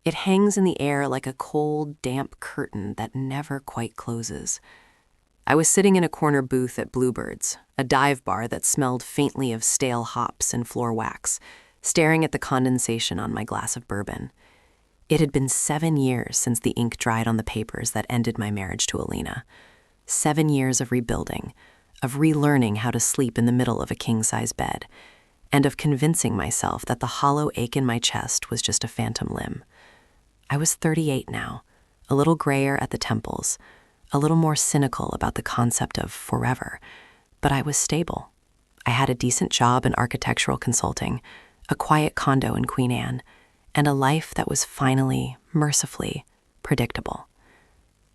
It hangs in the air like a cold, damp curtain that never quite closes. I was sitting in a corner booth at Bluebird's, a dive bar that smelled faintly of stale hops and floor wax, staring at the condensation on my glass of bourbon. It had been 7 years since the ink dried on the papers that ended my marriage to Elena. 7 years of rebuilding, of relearning how to sleep in the middle of a king-size bed, and of convincing myself that the hollow ache in my chest was just a phantom limb. I was 38 now, a little grayer at the temples, a little more cynical about the concept of forever, but I was stable. I had a decent job in architectural consulting, a quiet condo in Queen Anne, and a life that was finally, mercifully, predictable.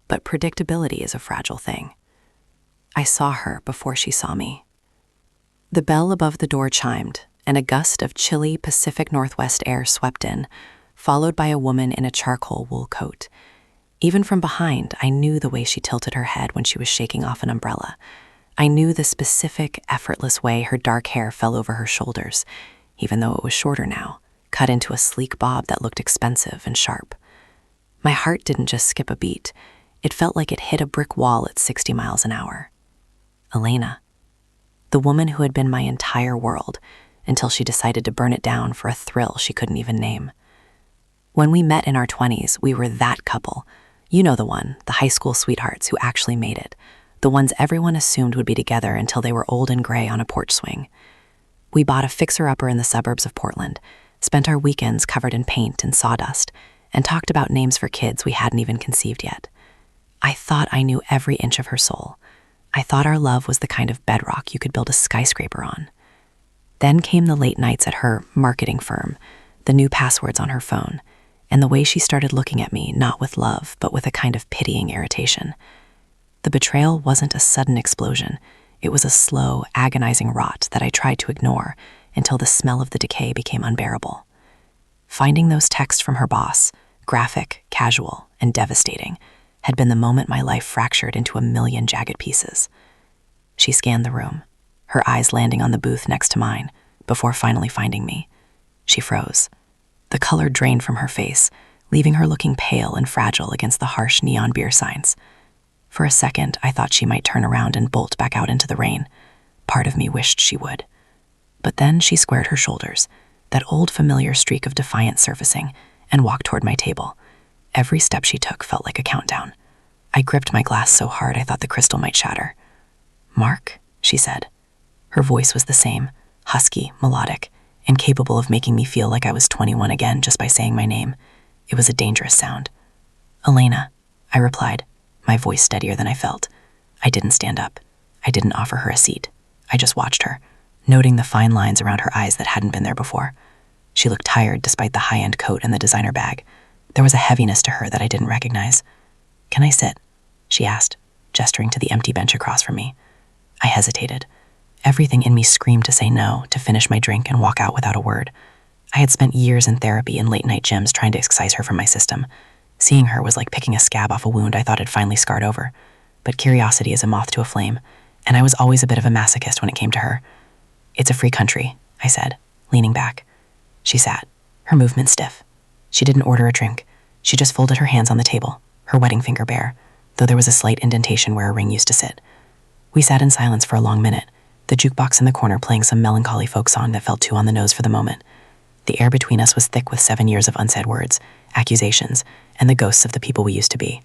But predictability is a fragile thing. I saw her before she saw me. The bell above the door chimed, and a gust of chilly Pacific Northwest air swept in, followed by a woman in a charcoal wool coat. Even from behind, I knew the way she tilted her head when she was shaking off an umbrella. I knew the specific, effortless way her dark hair fell over her shoulders, even though it was shorter now, cut into a sleek bob that looked expensive and sharp. My heart didn't just skip a beat. It felt like it hit a brick wall at 60 miles an hour. Elena. The woman who had been my entire world, until she decided to burn it down for a thrill she couldn't even name. When we met in our 20s, we were that couple. You know the one, the high school sweethearts who actually made it, the ones everyone assumed would be together until they were old and gray on a porch swing. We bought a fixer-upper in the suburbs of Portland, spent our weekends covered in paint and sawdust, and talked about names for kids we hadn't even conceived yet. I thought I knew every inch of her soul. I thought our love was the kind of bedrock you could build a skyscraper on. Then came the late nights at her marketing firm, the new passwords on her phone, and the way she started looking at me, not with love, but with a kind of pitying irritation. The betrayal wasn't a sudden explosion. It was a slow, agonizing rot that I tried to ignore until the smell of the decay became unbearable. Finding those texts from her boss, graphic, casual, and devastating, had been the moment my life fractured into a million jagged pieces. She scanned the room, her eyes landing on the booth next to mine, before finally finding me. She froze. The color drained from her face, leaving her looking pale and fragile against the harsh neon beer signs. For a second, I thought she might turn around and bolt back out into the rain. Part of me wished she would. But then she squared her shoulders, that old familiar streak of defiance surfacing, and walked toward my table. Every step she took felt like a countdown. I gripped my glass so hard I thought the crystal might shatter. "Mark," she said. Her voice was the same, husky, melodic, and capable of making me feel like I was 21 again just by saying my name. It was a dangerous sound. "Elena," I replied, my voice steadier than I felt. I didn't stand up. I didn't offer her a seat. I just watched her, noting the fine lines around her eyes that hadn't been there before. She looked tired despite the high-end coat and the designer bag. There was a heaviness to her that I didn't recognize. "Can I sit?" she asked, gesturing to the empty bench across from me. I hesitated. Everything in me screamed to say no, to finish my drink and walk out without a word. I had spent years in therapy and late-night gyms trying to excise her from my system. Seeing her was like picking a scab off a wound I thought had finally scarred over. But curiosity is a moth to a flame, and I was always a bit of a masochist when it came to her. "It's a free country," I said, leaning back. She sat, her movement stiff. She didn't order a drink. She just folded her hands on the table, her wedding finger bare, though there was a slight indentation where a ring used to sit. We sat in silence for a long minute, the jukebox in the corner playing some melancholy folk song that felt too on the nose for the moment. The air between us was thick with 7 years of unsaid words, accusations, and the ghosts of the people we used to be.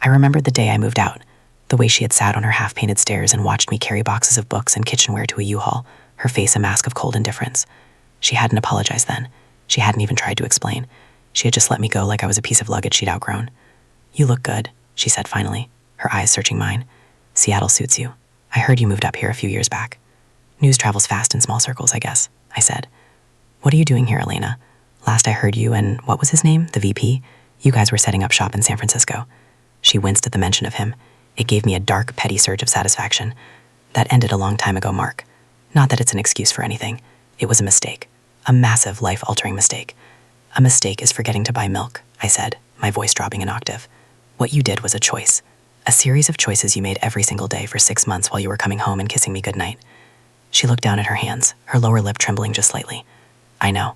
I remembered the day I moved out, the way she had sat on her half-painted stairs and watched me carry boxes of books and kitchenware to a U-Haul, her face a mask of cold indifference. She hadn't apologized then. She hadn't even tried to explain. She had just let me go like I was a piece of luggage she'd outgrown. "You look good," she said finally, her eyes searching mine. "Seattle suits you. I heard you moved up here a few years back." "News travels fast in small circles, I guess," I said. "What are you doing here, Elena? Last I heard you and what was his name, the VP? You guys were setting up shop in San Francisco." She winced at the mention of him. It gave me a dark, petty surge of satisfaction. "That ended a long time ago, Mark. Not that it's an excuse for anything. It was a mistake. A massive, life-altering mistake. A mistake is forgetting to buy milk," I said, my voice dropping an octave. "What you did was a choice. A series of choices you made every single day for 6 months while you were coming home and kissing me goodnight." She looked down at her hands, her lower lip trembling just slightly. "I know.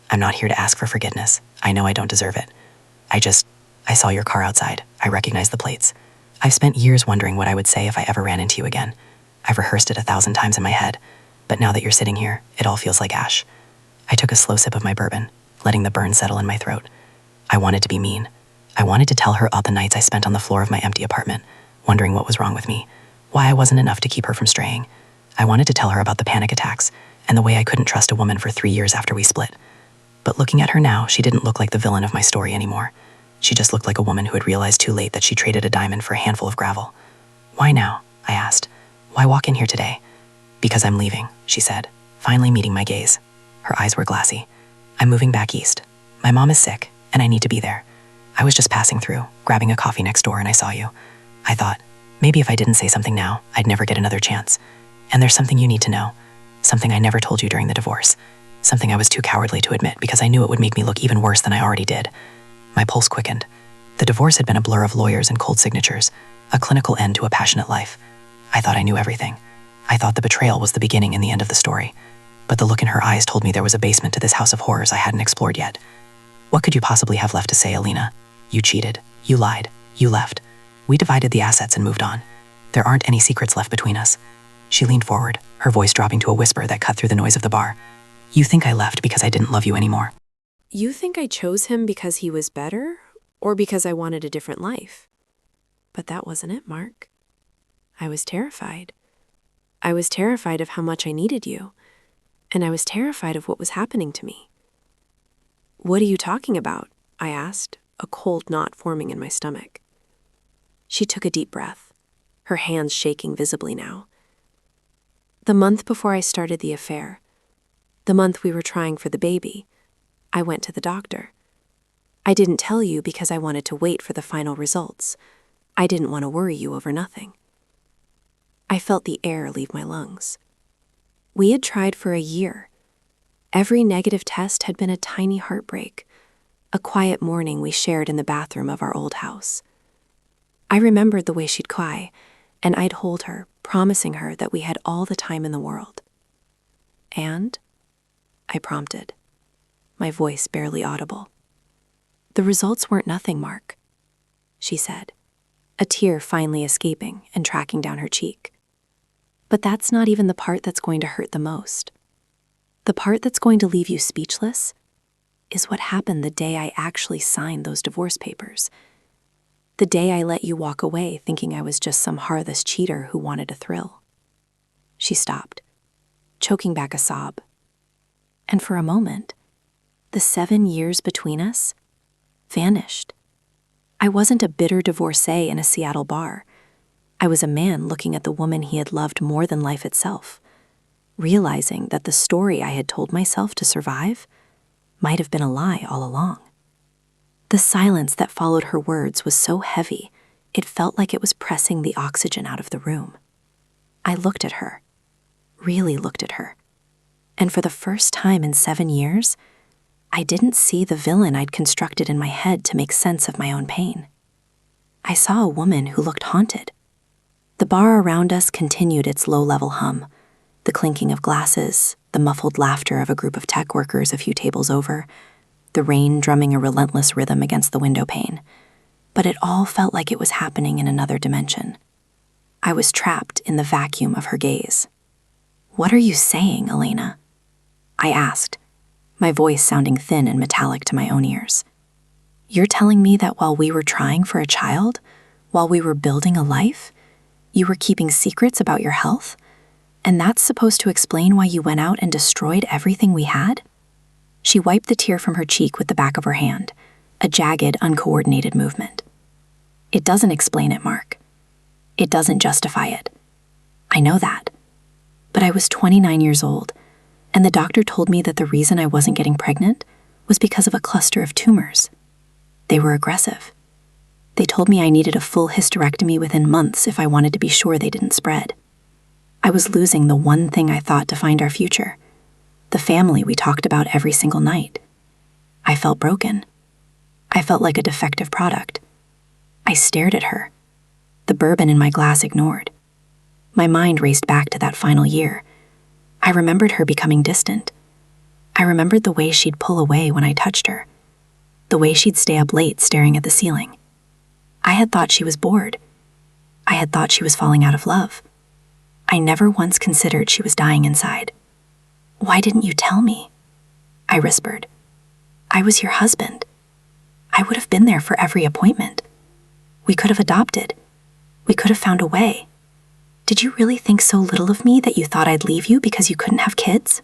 I'm not here to ask for forgiveness. I know I don't deserve it. I saw your car outside. I recognized the plates. I've spent years wondering what I would say if I ever ran into you again. I've rehearsed it 1,000 times in my head, but now that you're sitting here, it all feels like ash. I took a slow sip of my bourbon, letting the burn settle in my throat. I wanted to be mean. I wanted to tell her all the nights I spent on the floor of my empty apartment, wondering what was wrong with me, why I wasn't enough to keep her from straying. I wanted to tell her about the panic attacks and the way I couldn't trust a woman for 3 years after we split. But looking at her now, she didn't look like the villain of my story anymore. She just looked like a woman who had realized too late that she traded a diamond for a handful of gravel. Why now? I asked. Why walk in here today? Because I'm leaving, she said, finally meeting my gaze. Her eyes were glassy. I'm moving back east. My mom is sick, and I need to be there. I was just passing through, grabbing a coffee next door, and I saw you. I thought, maybe if I didn't say something now, I'd never get another chance. And there's something you need to know. Something I never told you during the divorce. Something I was too cowardly to admit because I knew it would make me look even worse than I already did. My pulse quickened. The divorce had been a blur of lawyers and cold signatures, a clinical end to a passionate life. I thought I knew everything. I thought the betrayal was the beginning and the end of the story. But the look in her eyes told me there was a basement to this house of horrors I hadn't explored yet. What could you possibly have left to say, Alina? You cheated. You lied. You left. We divided the assets and moved on. There aren't any secrets left between us. She leaned forward, her voice dropping to a whisper that cut through the noise of the bar. You think I left because I didn't love you anymore. You think I chose him because he was better, or because I wanted a different life? But that wasn't it, Mark. I was terrified. I was terrified of how much I needed you, and I was terrified of what was happening to me. What are you talking about? I asked, a cold knot forming in my stomach. She took a deep breath, her hands shaking visibly now. The month before I started the affair, the month we were trying for the baby, I went to the doctor. I didn't tell you because I wanted to wait for the final results. I didn't want to worry you over nothing. I felt the air leave my lungs. We had tried for a year. Every negative test had been a tiny heartbreak, a quiet morning we shared in the bathroom of our old house. I remembered the way she'd cry, and I'd hold her, promising her that we had all the time in the world. And I prompted, my voice barely audible. The results weren't nothing, Mark, she said, a tear finally escaping and tracking down her cheek. But that's not even the part that's going to hurt the most. The part that's going to leave you speechless is what happened the day I actually signed those divorce papers. The day I let you walk away thinking I was just some heartless cheater who wanted a thrill. She stopped, choking back a sob. And for a moment, the 7 years between us vanished. I wasn't a bitter divorcee in a Seattle bar. I was a man looking at the woman he had loved more than life itself, realizing that the story I had told myself to survive might have been a lie all along. The silence that followed her words was so heavy, it felt like it was pressing the oxygen out of the room. I looked at her, really looked at her, and for the first time in 7 years, I didn't see the villain I'd constructed in my head to make sense of my own pain. I saw a woman who looked haunted. The bar around us continued its low-level hum, the clinking of glasses, the muffled laughter of a group of tech workers a few tables over, the rain drumming a relentless rhythm against the window pane. But it all felt like it was happening in another dimension. I was trapped in the vacuum of her gaze. "What are you saying, Elena?" I asked, my voice sounding thin and metallic to my own ears. "You're telling me that while we were trying for a child, while we were building a life, you were keeping secrets about your health? And that's supposed to explain why you went out and destroyed everything we had?" She wiped the tear from her cheek with the back of her hand, a jagged, uncoordinated movement. "It doesn't explain it, Mark. It doesn't justify it. I know that. But I was 29 years old, and the doctor told me that the reason I wasn't getting pregnant was because of a cluster of tumors. They were aggressive. They told me I needed a full hysterectomy within months if I wanted to be sure they didn't spread. I was losing the one thing I thought defined our future, the family we talked about every single night. I felt broken. I felt like a defective product. I stared at her, the bourbon in my glass ignored. My mind raced back to that final year. I remembered her becoming distant. I remembered the way she'd pull away when I touched her. the way she'd stay up late staring at the ceiling. I had thought she was bored. I had thought she was falling out of love. I never once considered she was dying inside. "Why didn't you tell me?" I whispered. "I was your husband. I would have been there for every appointment. We could have adopted. We could have found a way. Did you really think so little of me that you thought I'd leave you because you couldn't have kids?"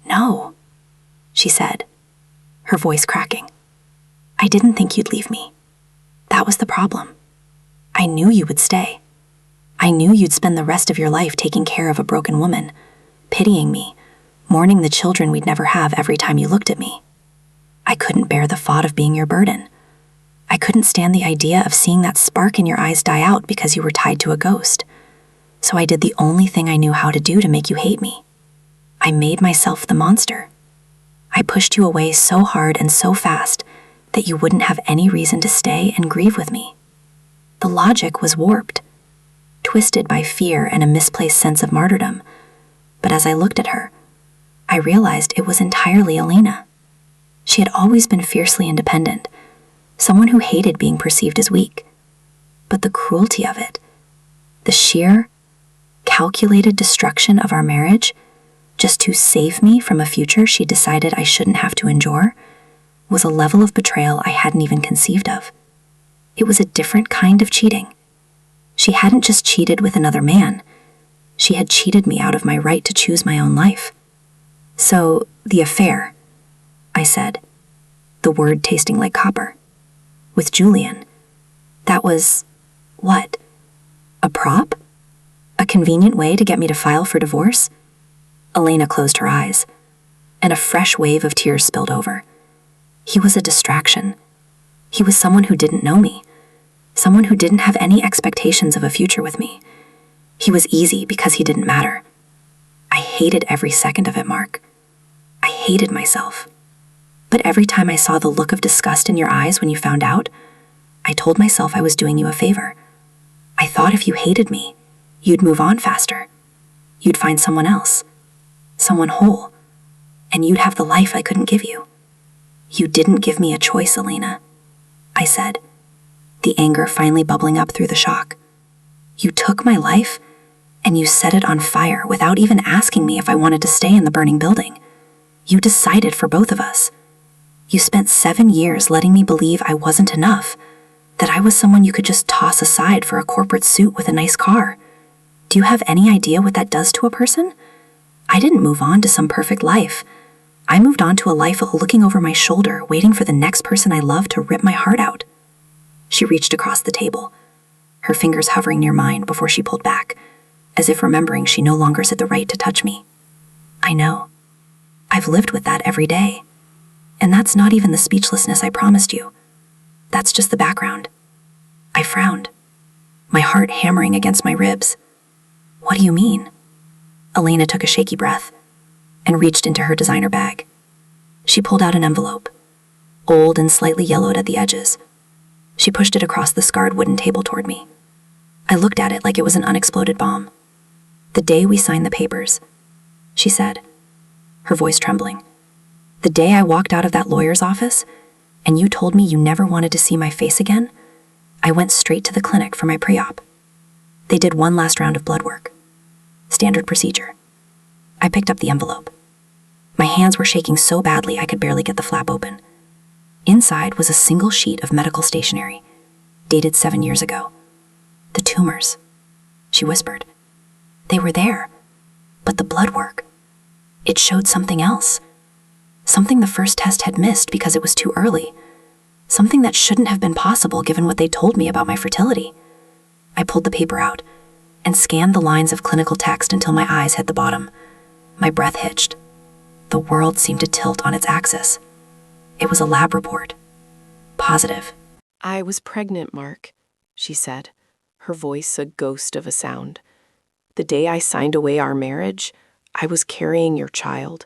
"No," she said, her voice cracking. "I didn't think you'd leave me. That was the problem. I knew you would stay. I knew you'd spend the rest of your life taking care of a broken woman, pitying me, mourning the children we'd never have every time you looked at me. I couldn't bear the thought of being your burden. I couldn't stand the idea of seeing that spark in your eyes die out because you were tied to a ghost. So I did the only thing I knew how to do to make you hate me. I made myself the monster. I pushed you away so hard and so fast that you wouldn't have any reason to stay and grieve with me. The logic was warped, twisted by fear and a misplaced sense of martyrdom. But as I looked at her, I realized it was entirely Elena. She had always been fiercely independent, someone who hated being perceived as weak. But the cruelty of it, the sheer, calculated destruction of our marriage, just to save me from a future she decided I shouldn't have to endure, was a level of betrayal I hadn't even conceived of. It was a different kind of cheating. She hadn't just cheated with another man. She had cheated me out of my right to choose my own life. "So, the affair," I said, the word tasting like copper, "with Julian, that was, what? A prop? A convenient way to get me to file for divorce?" Elena closed her eyes, and a fresh wave of tears spilled over. He was a distraction. He was someone who didn't know me, someone who didn't have any expectations of a future with me. He was easy because he didn't matter. I hated every second of it, Mark. I hated myself. But every time I saw the look of disgust in your eyes when you found out, I told myself I was doing you a favor. I thought if you hated me, you'd move on faster. You'd find someone else, someone whole, and you'd have the life I couldn't give you. "You didn't give me a choice, Elena," I said, the anger finally bubbling up through the shock. "You took my life, and you set it on fire without even asking me if I wanted to stay in the burning building. You decided for both of us. You spent 7 years letting me believe I wasn't enough, that I was someone you could just toss aside for a corporate suit with a nice car. Do you have any idea what that does to a person? I didn't move on to some perfect life. I moved on to a life of looking over my shoulder, waiting for the next person I loved to rip my heart out." She reached across the table, her fingers hovering near mine before she pulled back, as if remembering she no longer had the right to touch me. "I know. I've lived with that every day. And that's not even the speechlessness I promised you. That's just the background." I frowned, my heart hammering against my ribs. "What do you mean?" Elena took a shaky breath and reached into her designer bag. She pulled out an envelope, old and slightly yellowed at the edges. She pushed it across the scarred wooden table toward me. I looked at it like it was an unexploded bomb. "The day we signed the papers," she said, her voice trembling. "The day I walked out of that lawyer's office, and you told me you never wanted to see my face again, I went straight to the clinic for my pre-op. They did one last round of blood work. Standard procedure." I picked up the envelope. My hands were shaking so badly I could barely get the flap open. Inside was a single sheet of medical stationery, dated 7 years ago. "The tumors," she whispered. "They were there, but the blood work, it showed something else. Something the first test had missed because it was too early. Something that shouldn't have been possible given what they told me about my fertility." I pulled the paper out and scanned the lines of clinical text until my eyes hit the bottom. My breath hitched. The world seemed to tilt on its axis. It was a lab report. Positive. "I was pregnant, Mark," she said, her voice a ghost of a sound. "The day I signed away our marriage, I was carrying your child.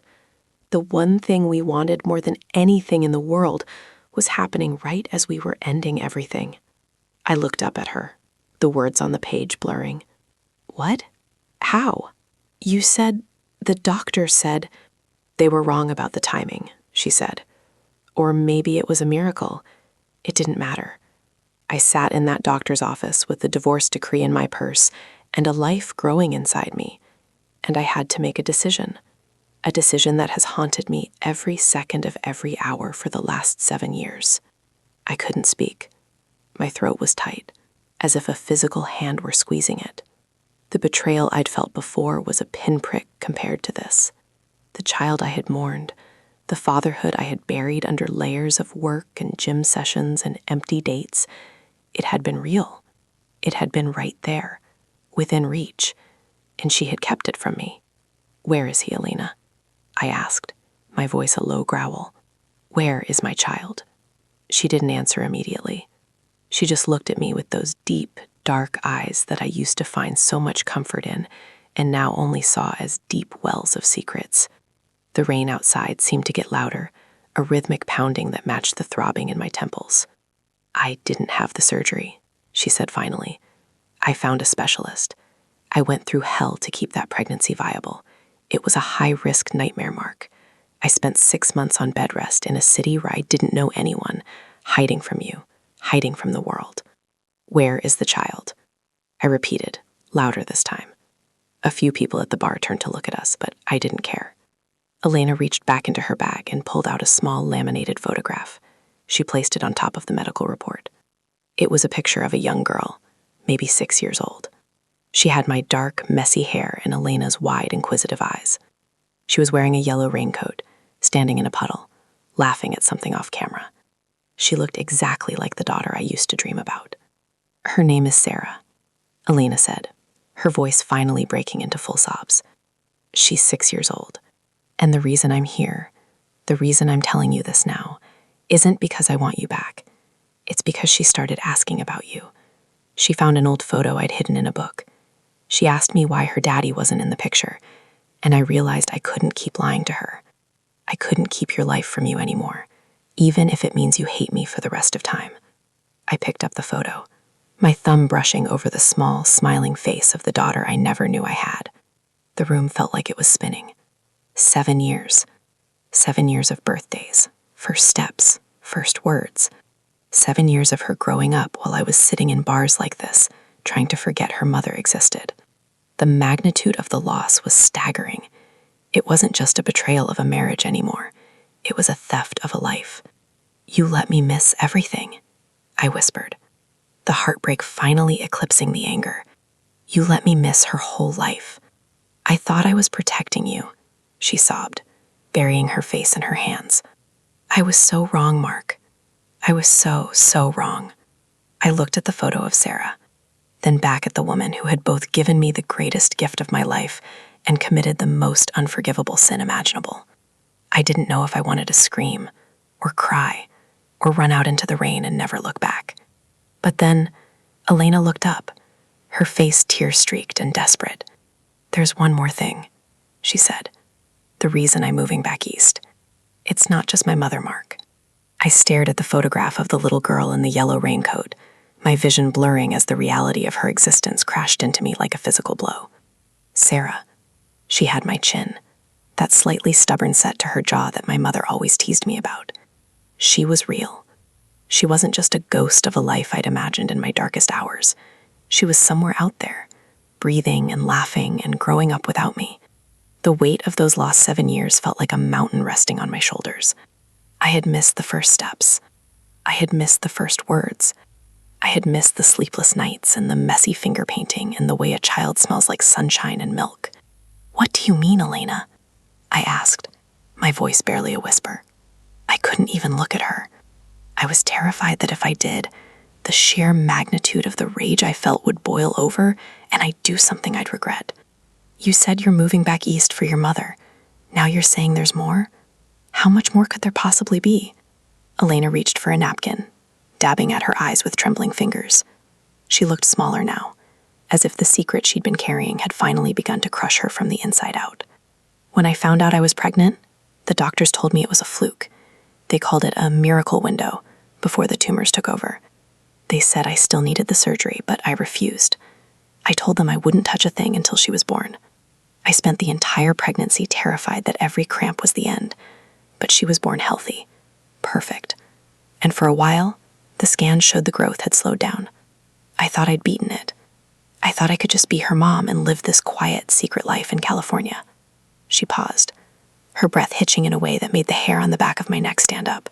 The one thing we wanted more than anything in the world was happening right as we were ending everything." I looked up at her, the words on the page blurring. "What? How?" "You said, the doctor said—" "They were wrong about the timing," she said. Or maybe it was a miracle. It didn't matter. I sat in that doctor's office with the divorce decree in my purse and a life growing inside me. And I had to make a decision that has haunted me every second of every hour for the last 7 years. I couldn't speak. My throat was tight, as if a physical hand were squeezing it. The betrayal I'd felt before was a pinprick compared to this. The child I had mourned, the fatherhood I had buried under layers of work and gym sessions and empty dates, it had been real. It had been right there, within reach, and she had kept it from me. "Where is he, Elena?" I asked, my voice a low growl. "Where is my child?" She didn't answer immediately. She just looked at me with those deep, dark eyes that I used to find so much comfort in and now only saw as deep wells of secrets. The rain outside seemed to get louder, a rhythmic pounding that matched the throbbing in my temples. "I didn't have the surgery," she said finally. "I found a specialist. I went through hell to keep that pregnancy viable. It was a high-risk nightmare, Mark. I spent 6 months on bed rest in a city where I didn't know anyone, hiding from you, hiding from the world. Where is the child?" I repeated, louder this time. A few people at the bar turned to look at us, but I didn't care. Elena reached back into her bag and pulled out a small laminated photograph. She placed it on top of the medical report. It was a picture of a young girl, maybe 6 years old. She had my dark, messy hair and Elena's wide, inquisitive eyes. She was wearing a yellow raincoat, standing in a puddle, laughing at something off camera. She looked exactly like the daughter I used to dream about. "Her name is Sarah," Elena said, her voice finally breaking into full sobs. "She's 6 years old. And the reason I'm here, the reason I'm telling you this now, isn't because I want you back. It's because she started asking about you. She found an old photo I'd hidden in a book. She asked me why her daddy wasn't in the picture, and I realized I couldn't keep lying to her. I couldn't keep your life from you anymore, even if it means you hate me for the rest of time." I picked up the photo, my thumb brushing over the small, smiling face of the daughter I never knew I had. The room felt like it was spinning. 7 years. 7 years of birthdays, first steps, first words. 7 years of her growing up while I was sitting in bars like this, trying to forget her mother existed. The magnitude of the loss was staggering. It wasn't just a betrayal of a marriage anymore. It was a theft of a life. "You let me miss everything," I whispered, the heartbreak finally eclipsing the anger. "You let me miss her whole life. I thought I was protecting you," she sobbed, burying her face in her hands. "I was so wrong, Mark. I was so wrong." I looked at the photo of Sarah, then back at the woman who had both given me the greatest gift of my life and committed the most unforgivable sin imaginable. I didn't know if I wanted to scream, or cry, or run out into the rain and never look back. But then, Elena looked up, her face tear-streaked and desperate. "There's one more thing," she said. "The reason I'm moving back east. It's not just my mother, Mark." I stared at the photograph of the little girl in the yellow raincoat, my vision blurring as the reality of her existence crashed into me like a physical blow. Sarah. She had my chin, that slightly stubborn set to her jaw that my mother always teased me about. She was real. She wasn't just a ghost of a life I'd imagined in my darkest hours. She was somewhere out there, breathing and laughing and growing up without me. The weight of those lost 7 years felt like a mountain resting on my shoulders. I had missed the first steps. I had missed the first words. I had missed the sleepless nights and the messy finger painting and the way a child smells like sunshine and milk. "What do you mean, Elena?" I asked, my voice barely a whisper. I couldn't even look at her. I was terrified that if I did, the sheer magnitude of the rage I felt would boil over and I'd do something I'd regret. "You said you're moving back east for your mother. Now you're saying there's more? How much more could there possibly be?" Elena reached for a napkin, dabbing at her eyes with trembling fingers. She looked smaller now, as if the secret she'd been carrying had finally begun to crush her from the inside out. "When I found out I was pregnant, the doctors told me it was a fluke. They called it a miracle window before the tumors took over. They said I still needed the surgery, but I refused. I told them I wouldn't touch a thing until she was born. I spent the entire pregnancy terrified that every cramp was the end, but she was born healthy, Perfect. And for a while, the scans showed the growth had slowed down. I thought I'd beaten it. I thought I could just be her mom and live this quiet, secret life in California. She paused, her breath hitching in a way that made the hair on the back of my neck stand up.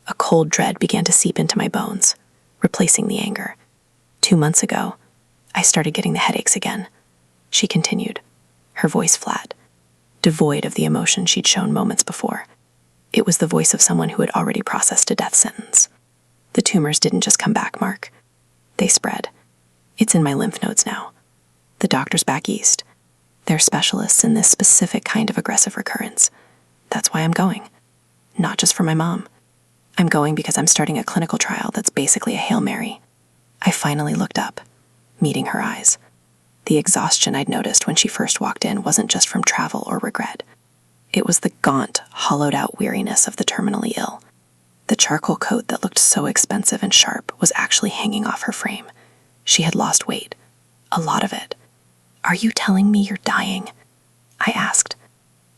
A cold dread began to seep into my bones, replacing the anger. 2 months ago, I started getting the headaches again. She continued, her voice flat, devoid of the emotion she'd shown moments before. It was the voice of someone who had already processed a death sentence. The tumors didn't just come back, Mark. They spread. It's in my lymph nodes now. The doctor's back east. They're specialists in this specific kind of aggressive recurrence. That's why I'm going. Not just for my mom. I'm going because I'm starting a clinical trial that's basically a Hail Mary. I finally looked up, meeting her eyes. The exhaustion I'd noticed when she first walked in wasn't just from travel or regret. It was the gaunt, hollowed-out weariness of the terminally ill. The charcoal coat that looked so expensive and sharp was actually hanging off her frame. She had lost weight. A lot of it. "Are you telling me you're dying?" I asked.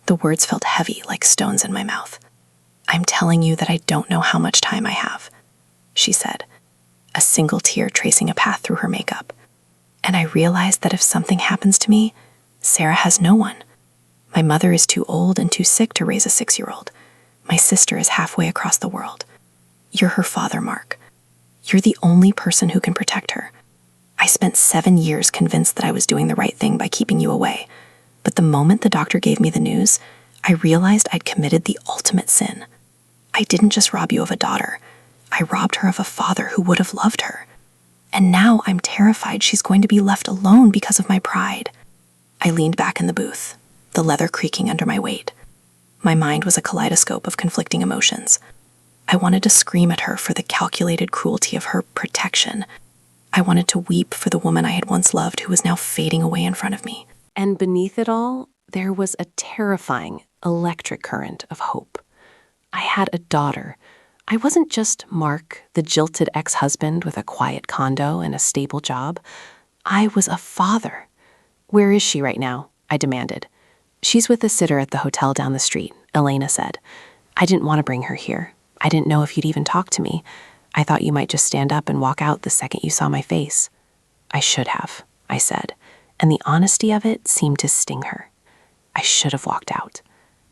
The words felt heavy, like stones in my mouth. "I'm telling you that I don't know how much time I have," she said, a single tear tracing a path through her makeup. "And I realized that if something happens to me, Sarah has no one. My mother is too old and too sick to raise a 6-year-old. My sister is halfway across the world. You're her father, Mark. You're the only person who can protect her. I spent 7 years convinced that I was doing the right thing by keeping you away. But the moment the doctor gave me the news, I realized I'd committed the ultimate sin. I didn't just rob you of a daughter. I robbed her of a father who would have loved her. And now I'm terrified she's going to be left alone because of my pride." I leaned back in the booth, the leather creaking under my weight. My mind was a kaleidoscope of conflicting emotions. I wanted to scream at her for the calculated cruelty of her protection. I wanted to weep for the woman I had once loved who was now fading away in front of me. And beneath it all, there was a terrifying, electric current of hope. I had a daughter. I wasn't just Mark, the jilted ex-husband with a quiet condo and a stable job. I was a father. "Where is she right now?" I demanded. "She's with the sitter at the hotel down the street," Elena said. "I didn't want to bring her here. I didn't know if you'd even talk to me. I thought you might just stand up and walk out the second you saw my face." "I should have," I said, and the honesty of it seemed to sting her. "I should have walked out,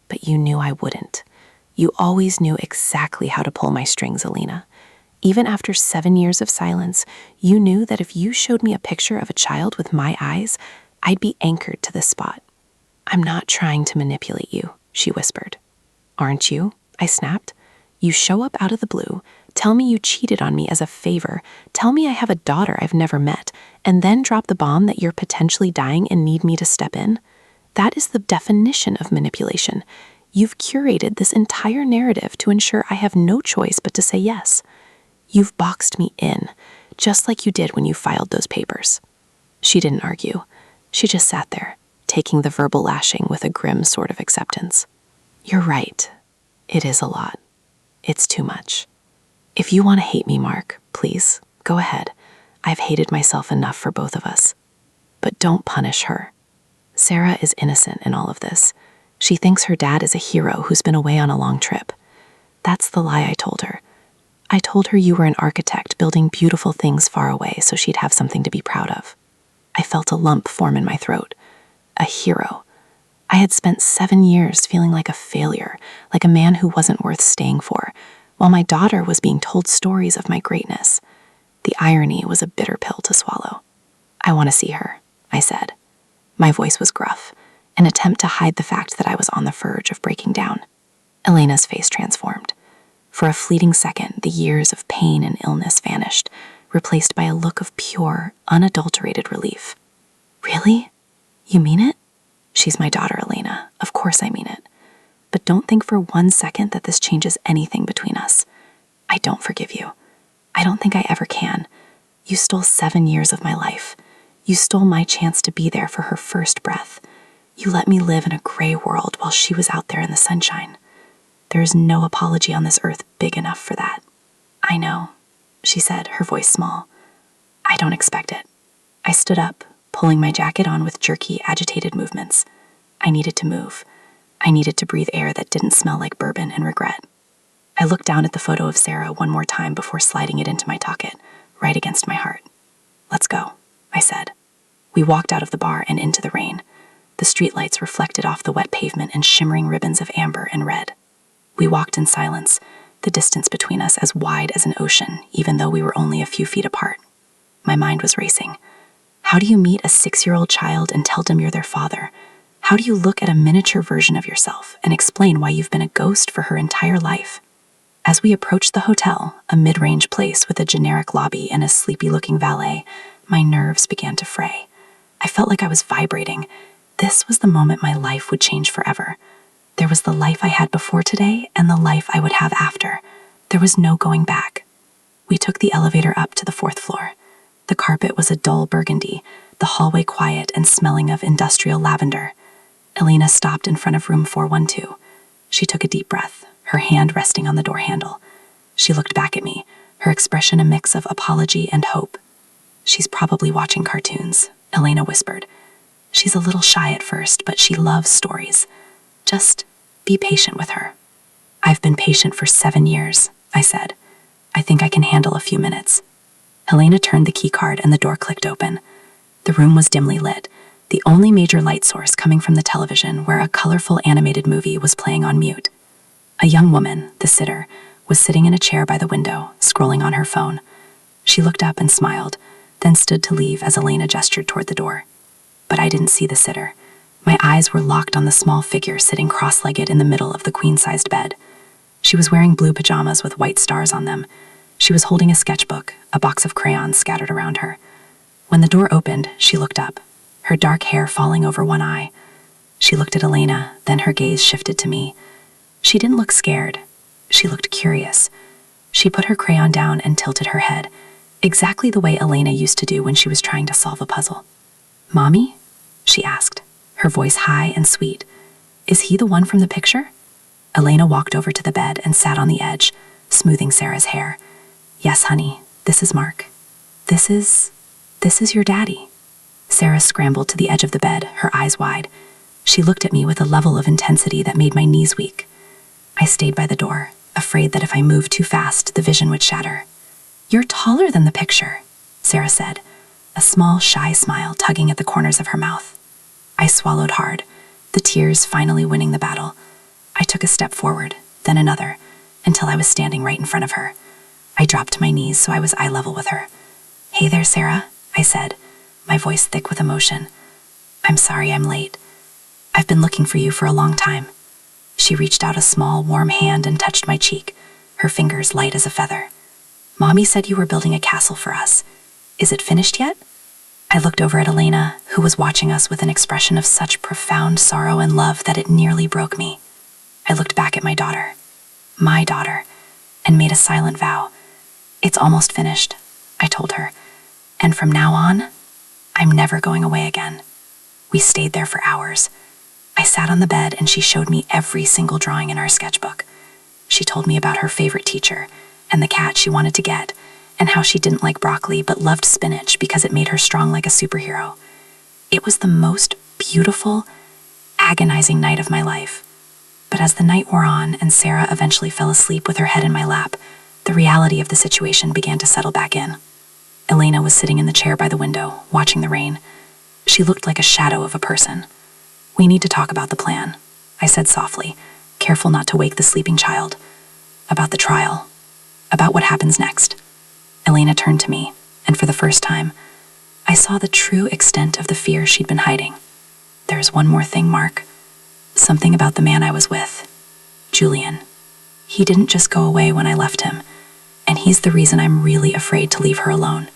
but you knew I wouldn't. You always knew exactly how to pull my strings, Elena. Even after 7 years of silence, you knew that if you showed me a picture of a child with my eyes, I'd be anchored to this spot." "I'm not trying to manipulate you," she whispered. "Aren't you?" I snapped. "You show up out of the blue, tell me you cheated on me as a favor, tell me I have a daughter I've never met, and then drop the bomb that you're potentially dying and need me to step in? That is the definition of manipulation. You've curated this entire narrative to ensure I have no choice but to say yes. You've boxed me in, just like you did when you filed those papers." She didn't argue. She just sat there, taking the verbal lashing with a grim sort of acceptance. "You're right. It is a lot. It's too much. If you want to hate me, Mark, please, go ahead. I've hated myself enough for both of us. But don't punish her. Sarah is innocent in all of this. She thinks her dad is a hero who's been away on a long trip. That's the lie I told her. I told her you were an architect building beautiful things far away so she'd have something to be proud of. I felt a lump form in my throat. A hero. I had spent 7 years feeling like a failure, like a man who wasn't worth staying for, while my daughter was being told stories of my greatness. The irony was a bitter pill to swallow. "I want to see her," I said. My voice was gruff, an attempt to hide the fact that I was on the verge of breaking down. Elena's face transformed. For a fleeting second, the years of pain and illness vanished, replaced by a look of pure, unadulterated relief. "Really? You mean it?" "She's my daughter, Elena. Of course I mean it. But don't think for 1 second that this changes anything between us. I don't forgive you. I don't think I ever can. You stole 7 years of my life. You stole my chance to be there for her first breath. You let me live in a gray world while she was out there in the sunshine. There is no apology on this earth big enough for that." "I know," she said, her voice small. "I don't expect it." I stood up, pulling my jacket on with jerky, agitated movements. I needed to move. I needed to breathe air that didn't smell like bourbon and regret. I looked down at the photo of Sarah one more time before sliding it into my pocket, right against my heart. "Let's go," I said. We walked out of the bar and into the rain. The streetlights reflected off the wet pavement in shimmering ribbons of amber and red. We walked in silence, the distance between us as wide as an ocean, even though we were only a few feet apart. My mind was racing. How do you meet a 6-year-old child and tell them you're their father? How do you look at a miniature version of yourself and explain why you've been a ghost for her entire life? As we approached the hotel, a mid-range place with a generic lobby and a sleepy-looking valet, my nerves began to fray. I felt like I was vibrating. This was the moment my life would change forever. There was the life I had before today and the life I would have after. There was no going back. We took the elevator up to the 4th floor. The carpet was a dull burgundy, the hallway quiet and smelling of industrial lavender. Elena stopped in front of room 412. She took a deep breath, her hand resting on the door handle. She looked back at me, her expression a mix of apology and hope. "She's probably watching cartoons," Elena whispered. "She's a little shy at first, but she loves stories. Just be patient with her." "I've been patient for 7 years," I said. "I think I can handle a few minutes." Helena turned the keycard and the door clicked open. The room was dimly lit, the only major light source coming from the television where a colorful animated movie was playing on mute. A young woman, the sitter, was sitting in a chair by the window, scrolling on her phone. She looked up and smiled, then stood to leave as Elena gestured toward the door. But I didn't see the sitter. My eyes were locked on the small figure sitting cross-legged in the middle of the queen-sized bed. She was wearing blue pajamas with white stars on them. She was holding a sketchbook, a box of crayons scattered around her. When the door opened, she looked up, her dark hair falling over one eye. She looked at Elena, then her gaze shifted to me. She didn't look scared. She looked curious. She put her crayon down and tilted her head, exactly the way Elena used to do when she was trying to solve a puzzle. "Mommy?" she asked, her voice high and sweet. "Is he the one from the picture?" Elena walked over to the bed and sat on the edge, smoothing Sarah's hair. "Yes, honey, this is Mark. This is your daddy." Sarah scrambled to the edge of the bed, her eyes wide. She looked at me with a level of intensity that made my knees weak. I stayed by the door, afraid that if I moved too fast, the vision would shatter. "You're taller than the picture," Sarah said, a small, shy smile tugging at the corners of her mouth. I swallowed hard, the tears finally winning the battle. I took a step forward, then another, until I was standing right in front of her. I dropped to my knees so I was eye level with her. "Hey there, Sarah," I said, my voice thick with emotion. "I'm sorry I'm late. I've been looking for you for a long time." She reached out a small, warm hand and touched my cheek, her fingers light as a feather. "Mommy said you were building a castle for us. Is it finished yet?" I looked over at Elena, who was watching us with an expression of such profound sorrow and love that it nearly broke me. I looked back at my daughter, and made a silent vow. "It's almost finished," I told her, "and from now on, I'm never going away again." We stayed there for hours. I sat on the bed and she showed me every single drawing in our sketchbook. She told me about her favorite teacher and the cat she wanted to get, and how she didn't like broccoli but loved spinach because it made her strong like a superhero. It was the most beautiful, agonizing night of my life. But as the night wore on and Sarah eventually fell asleep with her head in my lap, the reality of the situation began to settle back in. Elena was sitting in the chair by the window, watching the rain. She looked like a shadow of a person. "We need to talk about the plan," I said softly, careful not to wake the sleeping child. "About the trial. About what happens next." Elena turned to me, and for the first time, I saw the true extent of the fear she'd been hiding. "There's one more thing, Mark. Something about the man I was with, Julian. He didn't just go away when I left him, and he's the reason I'm really afraid to leave her alone."